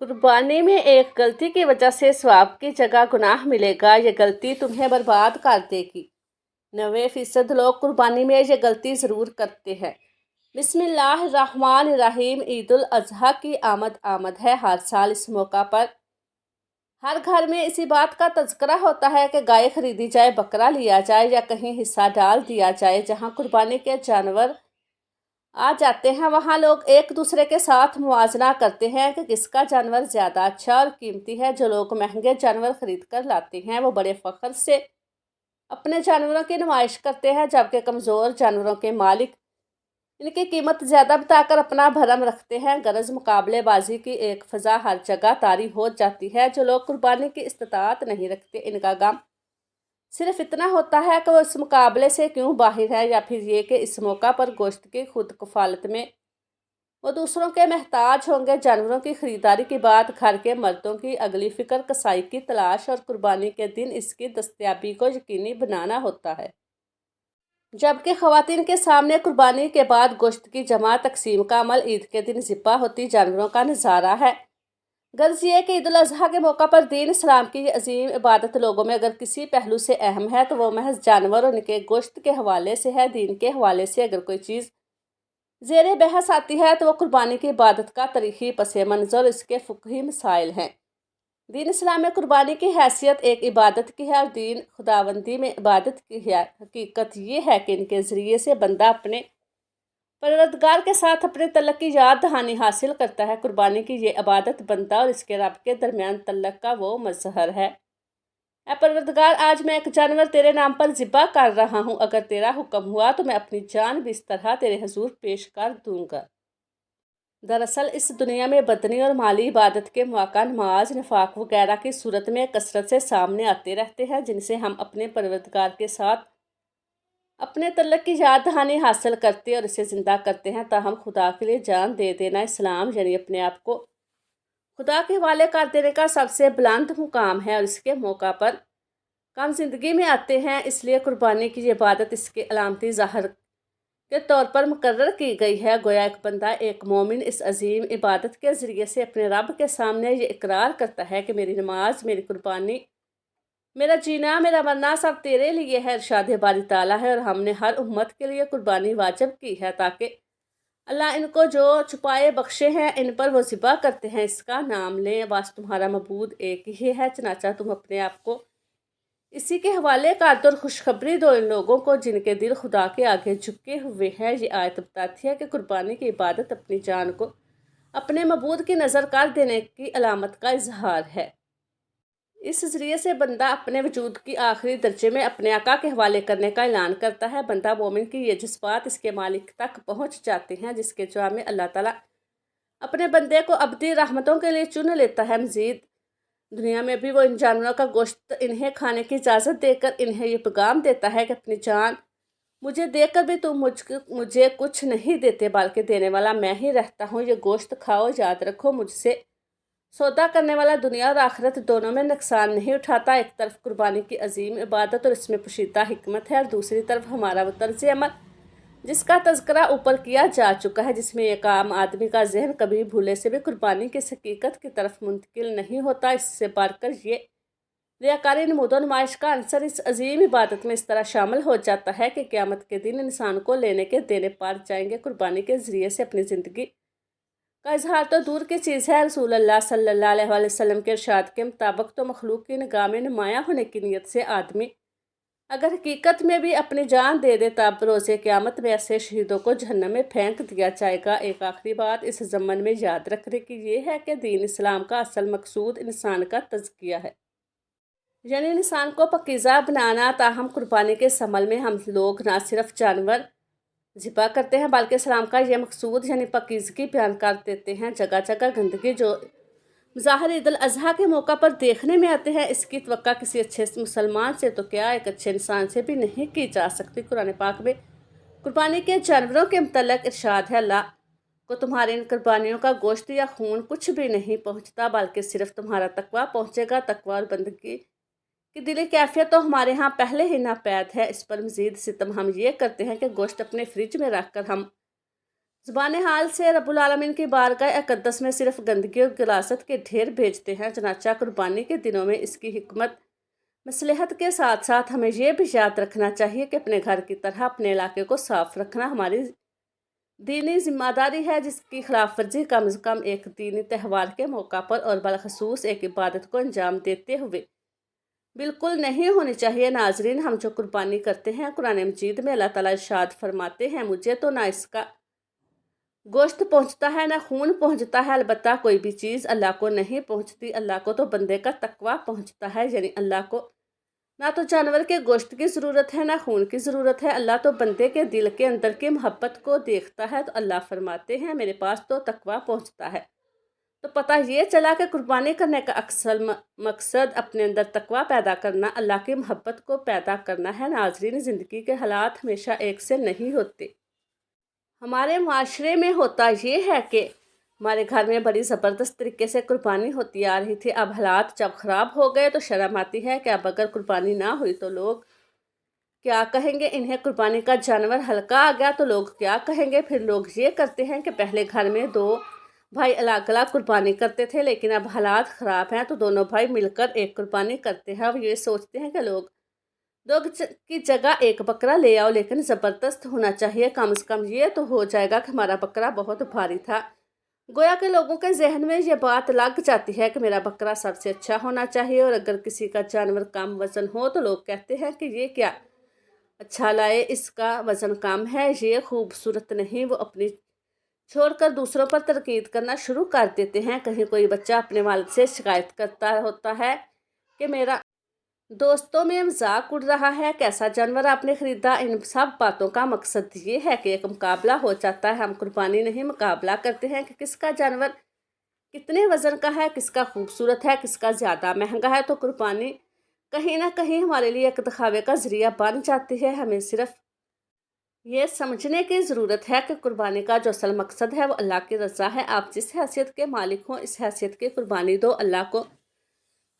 कुर्बानी में एक गलती की वजह से स्वाब की जगह गुनाह मिलेगा। ये गलती तुम्हें बर्बाद कर देगी। 90% लोग कुर्बानी में ये गलती ज़रूर करते हैं। बिस्मिल्लाहिर्रहमानिर्रहीम। ईद उल अज़हा की आमद है। हर साल इस मौका पर हर घर में इसी बात का तज़किरा होता है कि गाय खरीदी जाए, बकरा लिया जाए या कहीं हिस्सा डाल दिया जाए। जहाँ कुर्बानी के जानवर आ जाते हैं वहाँ लोग एक दूसरे के साथ मुआवजा करते हैं कि किसका जानवर ज़्यादा अच्छा और कीमती है। जो लोग महंगे जानवर खरीद कर लाते हैं वो बड़े फ़ख्र से अपने जानवरों की नुमाइश करते हैं, जबकि कमज़ोर जानवरों के मालिक इनकी कीमत ज़्यादा बताकर अपना भरम रखते हैं। गरज मुकाबलेबाजी की एक फ़ज़ा हर जगह तारी हो जाती है। जो लोग कुर्बानी की इस्तात नहीं रखते, इनका गम सिर्फ इतना होता है कि वो इस मुकाबले से क्यों बाहर है, या फिर ये कि इस मौका पर गोश्त की खुद कफालत में वो दूसरों के महताज होंगे। जानवरों की खरीदारी के बाद घर के मर्दों की अगली फ़िक्र कसाई की तलाश और कुर्बानी के दिन इसकी दस्तयाबी को यकीनी बनाना होता है, जबकि ख़वातीन के सामने कुर्बानी के बाद गोश्त की जमा तकसीम का अमल ईद के दिन ज़िब्हा होती जानवरों का नज़ारा है। गर्ज ये कि ईद उल अज़हा के मौका पर दीन इस्लाम की ये अजीम इबादत लोगों में अगर किसी पहलू से अहम है तो वो महज जानवर और उनके गोश्त के हवाले से है। दीन के हवाले से अगर कोई चीज़ ज़ेरे बहस आती है तो वो कुर्बानी की इबादत का तारीख़ी पस मंज़र, इसके फ़िक़ही मसाइल हैं। दीन इस्लाम में कुर्बानी की हैसियत एक इबादत की है और दीन खुदावंदी में इबादत की है। हकीकत ये है कि इनके ज़रिए से बंदा अपने परवरदिगार के साथ अपने तल्लक की याद दहानी हासिल करता है। कुर्बानी की ये इबादत बंदा और इसके रब के दरमियान तल्लक का वो मज़हर है। ऐ परवरदिगार, आज मैं एक जानवर तेरे नाम पर ज़िब्हा कर रहा हूँ। अगर तेरा हुक्म हुआ तो मैं अपनी जान भी इस तरह तेरे हजूर पेश कर दूंगा। दरअसल इस दुनिया में बदनी और माली इबादत के मौका नमाज, नफाक वगैरह की सूरत में कसरत से सामने आते रहते हैं, जिनसे हम अपने परवरदिगार के साथ अपने तल्लक की याद दहानी हासिल करते और इसे ज़िंदा करते हैं। ताहम खुदा के लिए जान दे देना इस्लाम यानी अपने आप को खुदा के हवाले कर देने का सबसे बुलंद मुकाम है और इसके मौका पर कम ज़िंदगी में आते हैं। इसलिए कुर्बानी की ये इबादत इसके अलामती ज़ाहिर के तौर पर मुकर्रर की गई है। गोया एक बंदा, एक मोमिन इस अजीम इबादत के ज़रिए से अपने रब के सामने ये इकरार करता है कि मेरी नमाज, मेरी कुर्बानी, मेरा जीना, मेरा मरना सब तेरे लिए है। इरशाद बारी ताला है और हमने हर उम्मत के लिए कुर्बानी वाजिब की है ताकि अल्लाह इनको जो छुपाए बख्शे हैं इन पर वो ज़िबा करते हैं इसका नाम लें। बस तुम्हारा मबूद एक ही है, चनाचा तुम अपने आप को इसी के हवाले कर दो और खुशखबरी दो इन लोगों को जिनके दिल खुदा के आगे झुके हुए हैं। ये आयत बताती है कि कुर्बानी की इबादत अपनी जान को अपने मबूद की नज़र कर देने की अलामत का इजहार है। इस ज़रिए से बंदा अपने वजूद की आखिरी दर्जे में अपने आका के हवाले करने का ऐलान करता है। बंदा मोमिन की ये जज्बात इसके मालिक तक पहुँच जाते हैं, जिसके जवाब में अल्लाह ताला अपने बंदे को अबदी रहमतों के लिए चुन लेता है। मज़ीद दुनिया में भी वो इन जानवरों का गोश्त इन्हें खाने की इजाज़त देकर इन्हें ये पैगाम देता है कि अपनी जान मुझे देकर भी तुम मुझे कुछ नहीं देते, बल्कि देने वाला मैं ही रहता हूँ। ये गोश्त खाओ, याद रखो मुझसे सौदा करने वाला दुनिया और आखिरत दोनों में नुकसान नहीं उठाता। एक तरफ कुर्बानी की अजीम इबादत और इसमें पोशीदा हिकमत है और दूसरी तरफ हमारा वो तर्ज अमल जिसका तज़किरा ऊपर किया जा चुका है, जिसमें एक आम आदमी का जहन कभी भूले से भी कुर्बानी की हकीकत की तरफ मुंतकिल नहीं होता। इससे बढ़कर ये रियाकारी नमूदो नुमाइश का अंसर इस अजीम इबादत में इस तरह शामिल हो जाता है कि क़यामत के दिन इंसान को लेने के देने पार जाएंगे। कुर्बानी के ज़रिए से अपनी ज़िंदगी का इजहार तो दूर की चीज़ है। रसूल अल्लाह सल्लल्लाहु अलैहि वसल्लम के इरशाद के मुताबिक तो मखलूक की निगाह में नुमायाँ होने की नीयत से आदमी अगर हकीकत में भी अपनी जान दे दे तब रोज़े क़यामत में ऐसे शहीदों को जहन्नम में फेंक दिया जाएगा। एक आखिरी बात इस ज़मन में याद रखने की ये है कि दीन इस्लाम का असल मकसूद इंसान का तज़किया है, यानी इंसान को पाकीज़ा बनाना। ताहम कुर्बानी के इस अमल में हम लोग न सिर्फ जानवर ज़िबा करते हैं बल्कि इस्लाम का यह मकसूद यानी पाकीज़गी बयान कर देते हैं। जगह जगह गंदगी जो ज़ाहिर ईद उल अज़हा के मौका पर देखने में आते हैं, इसकी तवक्का किसी अच्छे मुसलमान से तो क्या एक अच्छे इंसान से भी नहीं की जा सकती। कुरान पाक में कुर्बानी के जानवरों के मुतल्लिक़ इरशाद है, अल्लाह को तुम्हारी इन कुर्बानियों का गोश्त या खून कुछ भी नहीं पहुँचता, बल्कि सिर्फ तुम्हारा तकवा पहुँचेगा। तकवा और बंदगी की दिली कैफियत तो हमारे यहाँ पहले ही नापैद है। इस पर मज़ीद सितम हम ये करते हैं कि गोश्त अपने फ्रिज में रख कर हम ज़ुबान हाल से रब्बुल आलमीन की बारगाह अक़दस में सिर्फ गंदगी और गिलासत के ढेर भेजते हैं। चनाचा कुर्बानी के दिनों में इसकी हिकमत मसलहत के साथ साथ हमें ये भी याद रखना चाहिए कि अपने घर की तरह अपने इलाके को साफ रखना हमारी दीनी जिम्मेदारी है, जिसकी खिलाफ वर्जी कम से कम एक दीनी त्यौहार के मौका पर और बलखसूस एक इबादत को अंजाम देते हुए बिल्कुल नहीं होनी चाहिए। नाजरीन, हम जो कुर्बानी करते हैं, कुरान मजीद में अल्लाह ताला इरशाद फरमाते हैं, मुझे तो ना इसका गोश्त पहुंचता है ना खून पहुंचता है, अलबत्ता कोई भी चीज़ अल्लाह को नहीं पहुंचती। अल्लाह को तो बंदे का तकवा पहुंचता है, यानी अल्लाह को ना तो जानवर के गोश्त की ज़रूरत है ना खून की ज़रूरत है। अल्लाह तो बंदे के दिल के अंदर की मोहब्बत को देखता है। तो अल्लाह फरमाते हैं, मेरे पास तो तकवा पहुंचता है। तो पता ये चला कि कुर्बानी करने का अक्सर मकसद अपने अंदर तकवा पैदा करना, अल्लाह की मोहब्बत को पैदा करना है। नाजरीन, ज़िंदगी के हालात हमेशा एक से नहीं होते। हमारे माशरे में होता ये है कि हमारे घर में बड़ी ज़बरदस्त तरीके से कुर्बानी होती आ रही थी। अब हालात जब ख़राब हो गए तो शर्म आती है कि अब अगर कुर्बानी ना हुई तो लोग क्या कहेंगे। इन्हें कुर्बानी का जानवर हल्का आ गया तो लोग क्या कहेंगे। फिर लोग ये करते हैं कि पहले घर में दो भाई अलग अलग कुर्बानी करते थे, लेकिन अब हालात ख़राब हैं तो दोनों भाई मिलकर एक कुर्बानी करते हैं। अब ये सोचते हैं कि लोग दो की जगह एक बकरा ले आओ, लेकिन ज़बरदस्त होना चाहिए। कम से कम ये तो हो जाएगा कि हमारा बकरा बहुत भारी था। गोया के लोगों के जहन में ये बात लग जाती है कि मेरा बकरा सबसे अच्छा होना चाहिए, और अगर किसी का जानवर कम वज़न हो तो लोग कहते हैं कि ये क्या अच्छा लाए, इसका वज़न कम है, ये खूबसूरत नहीं। वो अपनी छोड़कर दूसरों पर तनकीद करना शुरू कर देते हैं। कहीं कोई बच्चा अपने वालिद से शिकायत करता होता है कि मेरा दोस्तों में मजाक उड़ रहा है, कैसा जानवर आपने खरीदा। इन सब बातों का मकसद ये है कि एक मुकाबला हो जाता है। हम कुर्बानी नहीं, मुकाबला करते हैं कि किसका जानवर कितने वज़न का है, किसका खूबसूरत है, किसका ज़्यादा महंगा है। तो कुर्बानी कहीं ना कहीं हमारे लिए एक दिखावे का ज़रिया बन जाती है। हमें सिर्फ ये समझने की ज़रूरत है कि कुर्बानी का जो असल मकसद है वो अल्लाह की रज़ा है। आप जिस हैसियत के मालिक हों, इस हैसियत की कुर्बानी दो। अल्लाह को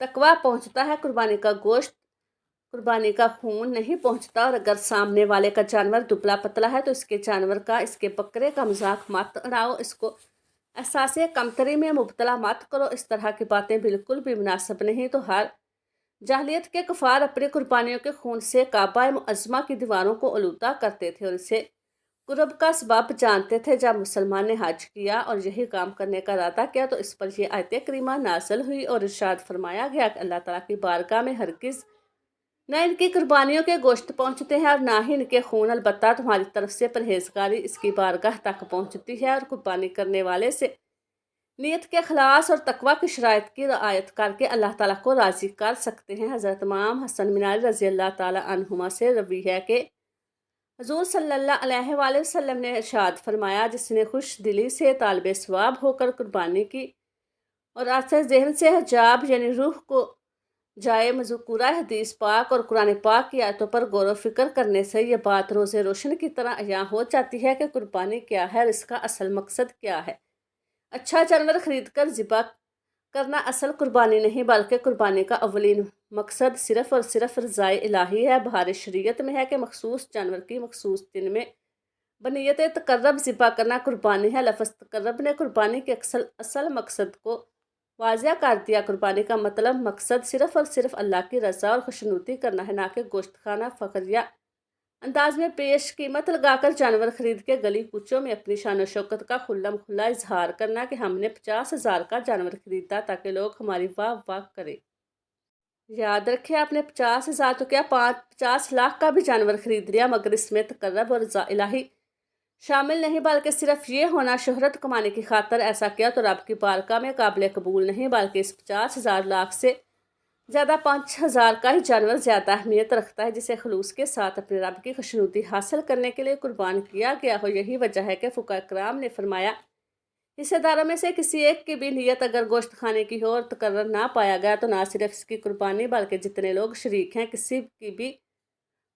तकवा पहुँचता है, कुर्बानी का गोश्त कुर्बानी का खून नहीं पहुँचता। और अगर सामने वाले का जानवर दुबला पतला है तो इसके जानवर का, इसके बकरे का मजाक मत उड़ाओ, इसको एहसास कमतरी में मुब्तला मत करो। इस तरह की बातें बिल्कुल भी मुनासिब नहीं। तो हर जाहिलियत के कुफार अपनी कुर्बानियों के खून से काबा मुअज़्ज़मा की दीवारों को आलूदा करते थे और इसे कुर्ब का सबब जानते थे। जब मुसलमान ने हज किया और यही काम करने का इरादा किया तो इस पर यह आयत करीमा नाज़िल हुई और इरशाद फरमाया गया कि अल्लाह ताला की बारगाह में हरगिज़ न इनकी कुर्बानियों के गोश्त पहुँचते हैं और ना ही इनके खून, अलबत्ता तुम्हारी तरफ से परहेजगारी इसकी बारगाह तक पहुँचती है। और कुर्बानी करने वाले से नीयत के खलास और तकवा की शराइत की रिआयत करके अल्लाह ताला को राज़ी कर सकते हैं। हज़रत इमाम हसन मिनारी रज़ी अल्लाह ताला अन्हुमा से रवी है कि हुज़ूर सल्लल्लाहु अलैहि वसल्लम ने इरशाद फरमाया, जिसने खुश दिली से तालिब सवाब होकर कुर्बानी की और आसे जहन से हिजाब यानी रूह को जाए मज़कूरा हदीस पाक और कुरान पाक की आयतों पर गौर व फिक्र करने से ये बात रोज़े रोशन की तरह अयां हो जाती है कि कुर्बानी क्या है और इसका असल मकसद क्या है। अच्छा जानवर खरीद कर ज़िबा करना असल कुर्बानी नहीं, बल्कि कुर्बानी का अवलीन मकसद सिर्फ़ और सिर्फ रज़ाए इलाही है। बहार शरीयत में है कि मखसूस जानवर की मखसूस दिन में बनीयत तकर्रब ज़िबा करना कुर्बानी है। लफ्ज़ तकर्रब ने कुर्बानी के असल मकसद को वाज़िया कर दिया। कुर्बानी का मतलब मकसद सिर्फ़ और सिर्फ अल्लाह की रज़ा और खुशनुदी करना है, ना कि गोश्त खाना। फ़ख्र या अंदाज में पेश कीमत लगाकर जानवर खरीद के गली कूचों में अपनी शान शौकत का खुल्लम खुल्ला इजहार करना कि हमने 50,000 का जानवर खरीदा ताकि लोग हमारी वाह वाह करें। याद रखें, आपने 50,000 तो क्या 50 लाख का भी जानवर खरीद लिया, मगर इसमें तकर्रब और रज़ा इलाही शामिल नहीं, बल्कि सिर्फ ये होना शोहरत कमाने की खातर ऐसा किया तो रब की बारगाह में काबिल कबूल नहीं, बल्कि इस 50,000 लाख से ज़्यादा 5,000 का ही जानवर ज़्यादा अहमियत रखता है, जिसे खलूस के साथ अपने रब की खुशनुदी हासिल करने के लिए कुर्बान किया गया हो। यही वजह है कि फुक़हा कराम ने फरमाया, हिस्सेदारों में से किसी एक की भी नीयत अगर गोश्त खाने की हो और तकर्रर ना पाया गया तो ना सिर्फ इसकी कुर्बानी बल्कि जितने लोग शरीक हैं किसी की भी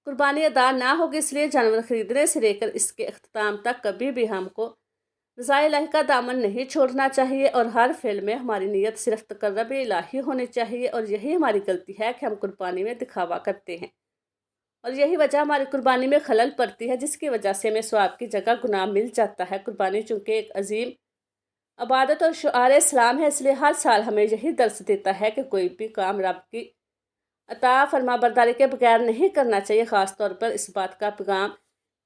कुर्बानी अदा ना होगी। इसलिए जानवर खरीदने से लेकर इसके अख्ताम तक कभी भी हमको रज़ा इलाही का दामन नहीं छोड़ना चाहिए और हर फेल में हमारी नीयत सिर्फ तकर्रब इलाही होनी चाहिए। और यही हमारी गलती है कि हम कुर्बानी में दिखावा करते हैं। اور یہی وجہ ہماری قربانی میں خلل پڑتی ہے، جس کی وجہ سے ہمیں ثواب کی جگہ گناہ مل جاتا ہے۔ قربانی چونکہ ایک عظیم عبادت اور شعار اسلام ہے، اس لیے ہر سال ہمیں یہی درس دیتا ہے کہ کوئی بھی کام رب کی اطاعت فرما برداری کے بغیر نہیں کرنا چاہیے، خاص طور پر اس بات کا پیغام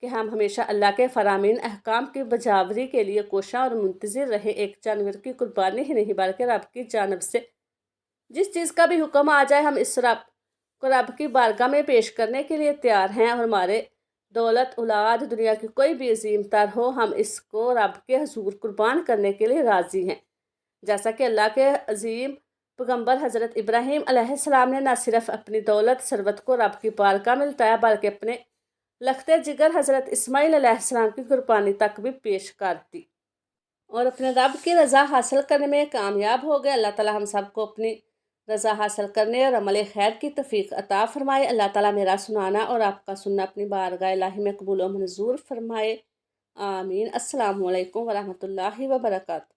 کہ ہم ہمیشہ اللہ کے فرامین احکام کی بجاوری کے لیے کوشاں اور منتظر رہیں۔ ایک جانور کی قربانی ہی نہیں بلکہ رب کی جانب سے جس چیز کا بھی حکم آ جائے، ہم اس رب کو رب کی بارگاہ میں پیش کرنے کے لیے تیار ہیں، اور ہمارے دولت اولاد دنیا کی کوئی بھی عظیم تر ہو، ہم اس کو رب کے حضور قربان کرنے کے لیے راضی ہیں۔ جیسا کہ اللہ کے عظیم پیغمبر حضرت ابراہیم علیہ السلام نے نہ صرف اپنی دولت ثروت کو رب کی بارگاہ میں لٹایا، بلکہ اپنے لختے جگر حضرت اسماعیل علیہ السلام کی قربانی تک بھی پیش کر دی اور اپنے رب کی رضا حاصل کرنے میں کامیاب ہو گئے۔ اللہ تعالیٰ ہم سب کو اپنی رضا حاصل کرنے اور عمل خیر کی توفیق عطا فرمائے۔ اللہ تعالیٰ میرا سنانا اور آپ کا سننا اپنی بارگاہ الہی میں قبول و منظور فرمائے، آمین۔ السلام علیکم ورحمۃ اللہ وبرکاتہ۔